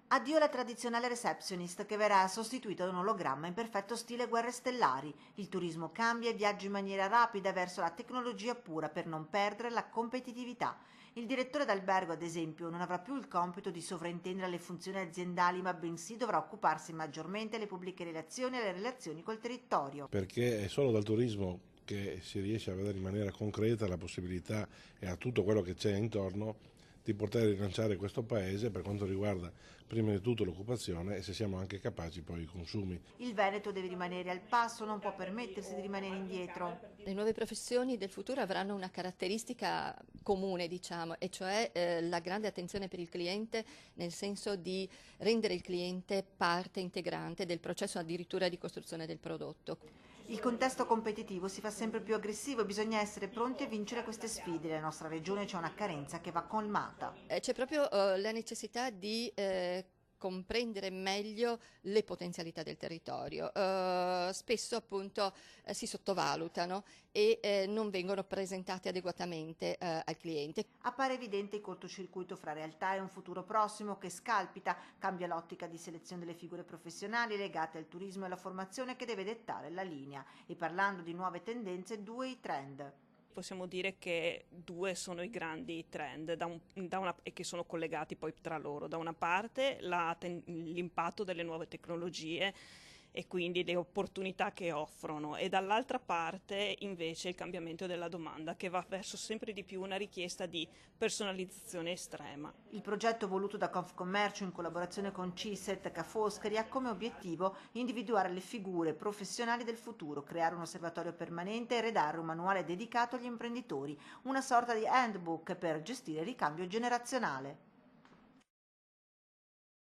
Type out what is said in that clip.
Addio alla tradizionale receptionist che verrà sostituita da un ologramma in perfetto stile Guerre Stellari. Il turismo cambia e viaggia in maniera rapida verso la tecnologia pura per non perdere la competitività. Il direttore d'albergo, ad esempio, non avrà più il compito di sovrintendere alle funzioni aziendali, ma bensì dovrà occuparsi maggiormente delle pubbliche relazioni e alle relazioni col territorio. Perché è solo dal turismo che si riesce a vedere in maniera concreta la possibilità e a tutto quello che c'è intorno di poter rilanciare questo paese per quanto riguarda prima di tutto l'occupazione e se siamo anche capaci poi i consumi. Il Veneto deve rimanere al passo, non può permettersi di rimanere indietro. Le nuove professioni del futuro avranno una caratteristica comune, diciamo, e cioè la grande attenzione per il cliente, nel senso di rendere il cliente parte integrante del processo addirittura di costruzione del prodotto. Il contesto competitivo si fa sempre più aggressivo e bisogna essere pronti a vincere queste sfide. Nella nostra regione c'è una carenza che va colmata. C'è proprio la necessità di comprendere meglio le potenzialità del territorio. Spesso appunto si sottovalutano e non vengono presentate adeguatamente al cliente. Appare evidente il cortocircuito fra realtà e un futuro prossimo che scalpita, cambia l'ottica di selezione delle figure professionali legate al turismo e alla formazione che deve dettare la linea. E parlando di nuove tendenze, due i trend. Possiamo dire che due sono i grandi trend e che sono collegati poi tra loro. Da una parte l'impatto delle nuove tecnologie e quindi le opportunità che offrono e dall'altra parte invece il cambiamento della domanda che va verso sempre di più una richiesta di personalizzazione estrema. Il progetto voluto da Confcommercio in collaborazione con CISET Ca' Foscari ha come obiettivo individuare le figure professionali del futuro, creare un osservatorio permanente e redare un manuale dedicato agli imprenditori, una sorta di handbook per gestire il ricambio generazionale.